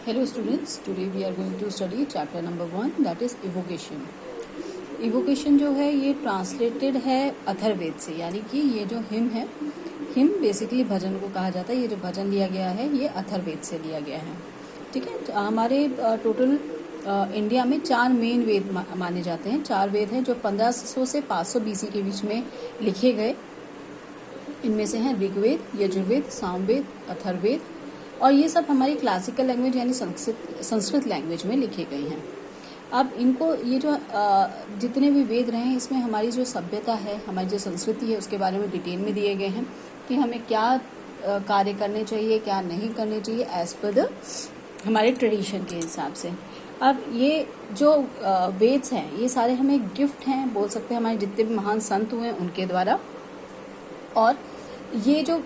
Hello students, today we are going to study chapter number 1 that is evocation. Evocation जो है ये translated है अथर्ववेद से, यानी कि ये जो हिम बेसिकली भजन को कहा जाता है। ये जो भजन लिया गया है ये अथर्ववेद से लिया गया है। ठीक है, हमारे टोटल इंडिया में 4 मेन वेद माने जाते हैं। 4 वेद हैं जो 1500 से 500 बीसी के बीच में लिखे गए। इनमें से हैं ऋग्वेद, यजुर्वेद, सामवेद, अथर्ववेद, और ये सब हमारी क्लासिकल लैंग्वेज यानी संस्कृत लैंग्वेज में लिखे गए हैं। अब इनको ये जो जितने भी वेद रहे हैं इसमें हमारी जो सभ्यता है, हमारी जो संस्कृति है उसके बारे में डिटेल में दिए गए हैं कि हमें क्या कार्य करने चाहिए, क्या नहीं करने चाहिए एज पर द हमारे ट्रेडिशन के हिसाब से। अब ये जो वेद्स हैं ये सारे हमें गिफ्ट हैं, बोल सकते हैं हमारे जितने भी महान संत हुए हैं उनके द्वारा। और ये जो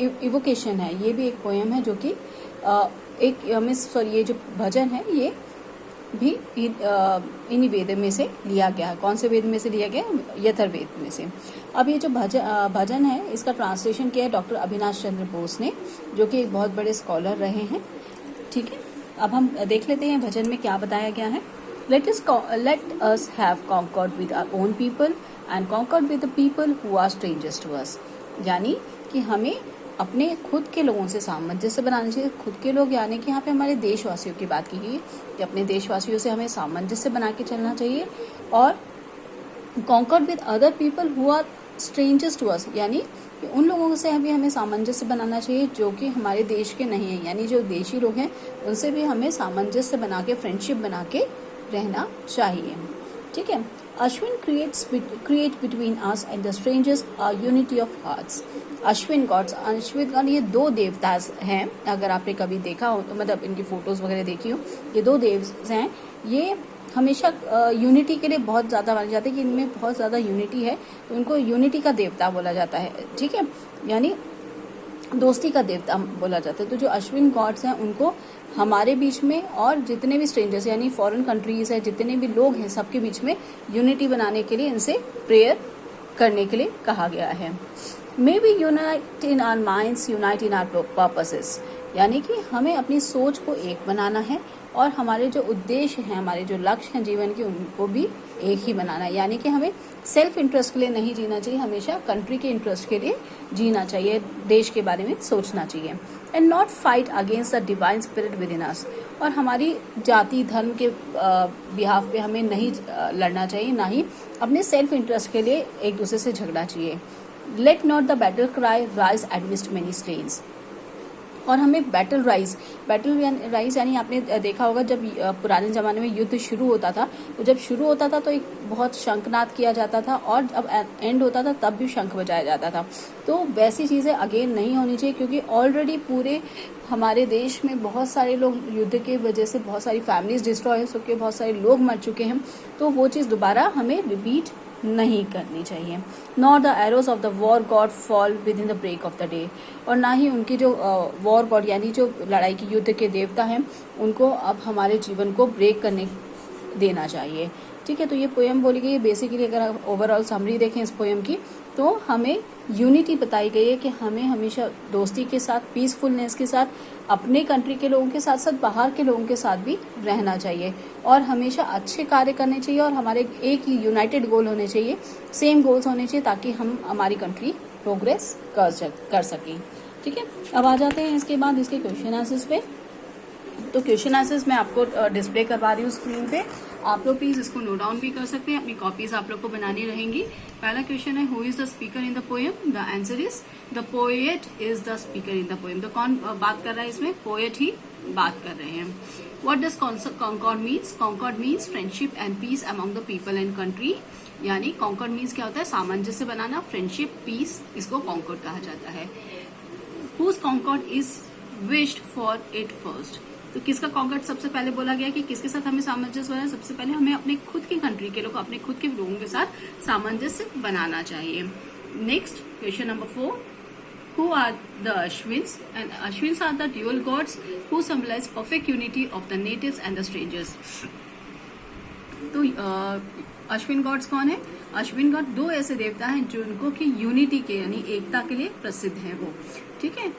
इवोकेशन है ये भी एक पोएम है जो कि ये जो भजन है ये भी इन्हीं वेद में से लिया गया है। कौन से वेद में से लिया गया? यथर्वेद में से। अब ये जो भजन है इसका ट्रांसलेशन किया है डॉक्टर अविनाश चंद्र बोस ने, जो कि एक बहुत बड़े स्कॉलर रहे हैं। ठीक है, अब हम देख लेते हैं भजन में क्या बताया गया है। Let us have concord with our own people and concord with the people who are strangers to us। यानी कि हमें अपने खुद के लोगों से सामंजस्य बनाना चाहिए। खुद के लोग यानी कि यहाँ पे हमारे देशवासियों की बात की गई है कि अपने देशवासियों से हमें सामंजस्य बना के चलना चाहिए। और concord with other people who are strangers to us, यानी कि उन लोगों से भी हमें सामंजस्य बनाना चाहिए जो कि हमारे देश के नहीं हैं, यानी जो देशी लोग हैं उनसे भी हमें सामंजस्य बना के, फ्रेंडशिप बना के रहना चाहिए। ठीक है, Ashwin create between us and the strangers a unity of hearts. Ashwin God ये 2 देवता हैं। अगर आपने कभी देखा हो तो मतलब इनकी फोटोज वगैरह देखी हो, ये 2 देव हैं। ये हमेशा यूनिटी के लिए बहुत ज़्यादा माने जाते हैं कि इनमें बहुत ज़्यादा यूनिटी है, तो उनको यूनिटी का देवता बोला जाता है। ठीक है, यानी दोस्ती का देवता बोला जाता है। तो जो अश्विन गॉड्स हैं उनको हमारे बीच में और जितने भी स्ट्रेंजर्स यानी फॉरेन कंट्रीज है, जितने भी लोग हैं सबके बीच में यूनिटी बनाने के लिए इनसे प्रेयर करने के लिए कहा गया है। May be unite in our minds, unite in our purposes, यानी कि हमें अपनी सोच को एक बनाना है और हमारे जो उद्देश्य हैं, हमारे जो लक्ष्य हैं जीवन के, उनको भी एक ही बनाना है। यानी कि हमें सेल्फ इंटरेस्ट के लिए नहीं जीना चाहिए, हमेशा कंट्री के इंटरेस्ट के लिए जीना चाहिए, देश के बारे में सोचना चाहिए। And not fight against the divine spirit within us, और हमारी जाति धर्म के बिहाफ पे हमें नहीं लड़ना चाहिए, ना ही अपने सेल्फ इंटरेस्ट के लिए एक दूसरे से झगड़ना चाहिए। Let not the battle cry rise amidst many slains, और हमें बैटल राइज यानी आपने देखा होगा जब पुराने ज़माने में युद्ध शुरू होता था, तो जब शुरू होता था तो एक बहुत शंखनाद किया जाता था, और जब एंड होता था तब भी शंख बजाया जाता था। तो वैसी चीज़ें अगेन नहीं होनी चाहिए, क्योंकि ऑलरेडी पूरे हमारे देश में बहुत सारे लोग युद्ध के वजह से, बहुत सारी फैमिलीज डिस्ट्रॉय हो चुके, बहुत सारे लोग मर चुके हैं। तो वो चीज़ दोबारा हमें रिपीट नहीं करनी चाहिए। Not the arrows of the war god fall within the break of the day, और ना ही उनकी जो वॉर गॉड यानी जो लड़ाई की युद्ध के देवता हैं उनको अब हमारे जीवन को ब्रेक करने देना चाहिए। ठीक है, तो ये पोएम बोली गई है। बेसिकली अगर आप ओवरऑल समरी देखें इस पोएम की, तो हमें यूनिटी बताई गई है कि हमें हमेशा दोस्ती के साथ, पीसफुलनेस के साथ, अपने कंट्री के लोगों के साथ साथ बाहर के लोगों के साथ भी रहना चाहिए, और हमेशा अच्छे कार्य करने चाहिए, और हमारे एक ही यूनाइटेड गोल होने चाहिए, सेम गोल्स होने चाहिए, ताकि हम हमारी कंट्री प्रोग्रेस कर सकें। ठीक है, अब आ जाते हैं इसके बाद इसके क्वेश्चन आंसर्स पे। तो क्वेश्चन आंसर्स मैं आपको डिस्प्ले करवा रही हूँ स्क्रीन पे, आप लोग प्लीज इसको नोट डाउन भी कर सकते हैं, अपनी कॉपीज आप लोग को बनानी रहेंगी। पहला क्वेश्चन है, who is the speaker in the poem? The answer is the poet is the speaker in the poem. तो कौन बात कर रहा है इसमें? पोएट ही बात कर रहे हैं। What does concord means? Concord means friendship and peace among the people and country, यानी कॉन्कॉर्ड मीन्स क्या होता है? सामंजस्य बनाना, फ्रेंडशिप, पीस, इसको कॉन्कॉर्ड कहा जाता है। Whose concord is wished for it first, तो किसका कॉन्कॉर्ड सबसे पहले बोला गया कि किसके साथ हमें सामंजस्य बनाना? सबसे पहले हमें अपने खुद की कंट्री के लोग, अपने खुद के लोगों के साथ सामंजस्य बनाना चाहिए। Next question number 4, who are the Ashvins? And Ashvins are the dual gods who symbolize perfect unity of the natives and the strangers. तो अश्विन गॉड्स कौन है? अश्विन गॉड 2 ऐसे देवता हैं जिनको कि यूनिटी के यानी एकता के लिए प्रसिद्ध है वो। ठीक है,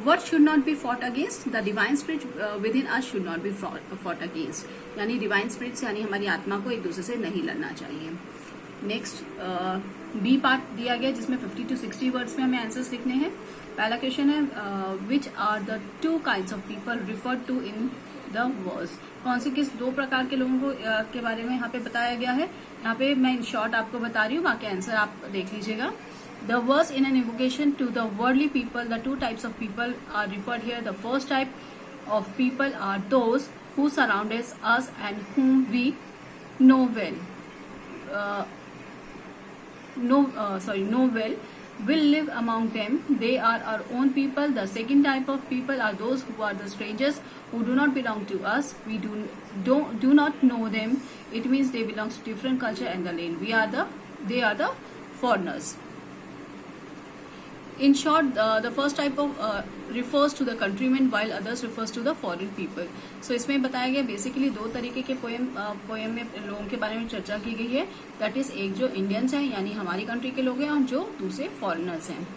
What should not be fought against? The divine spirit within us should not be fought against. यानी डिवाइन स्पिरिट्स यानी हमारी आत्मा को एक दूसरे से नहीं लड़ना चाहिए. नेक्स्ट बी पार्ट दिया गया जिसमें 50 to 60 वर्ड्स में हमें आंसर्स लिखने हैं. पहला क्वेश्चन है which are the two kinds of people referred to in the verse. कौन से किस दो प्रकार के लोगों को के बारे में यहाँ पे बताया गया है. यहाँ पे मैं इन शॉर्ट आपको बता रही हूँ, बाकी आंसर आप देख लीजिएगा. The verse in an invocation to the worldly people, the two types of people are referred here. The first type of people are those who surround us and whom we know well. Know well, will live among them. They are our own people. The second type of people are those who are the strangers who do not belong to us. We do not know them. It means they belong to different culture and the land. They are the foreigners. In short, the first type of refers to the countrymen while others refers to the foreign people. So इसमें बताया गया basically दो तरीके के poem में लोगों के बारे में चर्चा की गई है. दैट इज एक जो इंडियंस हैं यानी हमारी कंट्री के लोग हैं और जो दूसरे फॉरेनर्स हैं.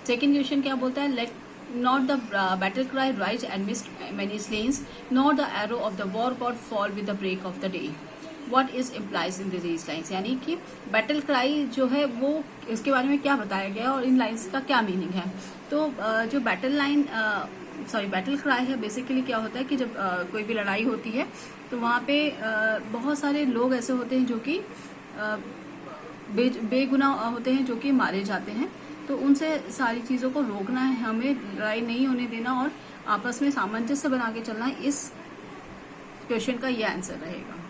सेकेंड क्वेश्चन क्या बोलता है. Let not the battle cry rise amidst many slains not the arrow of the war god fall with the break of the day. What is implies in these lines? यानी कि battle cry जो है वो इसके बारे में क्या बताया गया और इन लाइन्स का क्या मीनिंग है. तो जो बैटल क्राई है बेसिकली क्या होता है कि जब कोई भी लड़ाई होती है तो वहाँ पे बहुत सारे लोग ऐसे होते हैं जो कि बेगुनाह होते हैं जो कि मारे जाते हैं. तो उनसे सारी चीज़ों को रोकना है, हमें लड़ाई नहीं होने देना और आपस में सामंजस्य बना के चलना है. इस क्वेश्चन का ये आंसर रहेगा.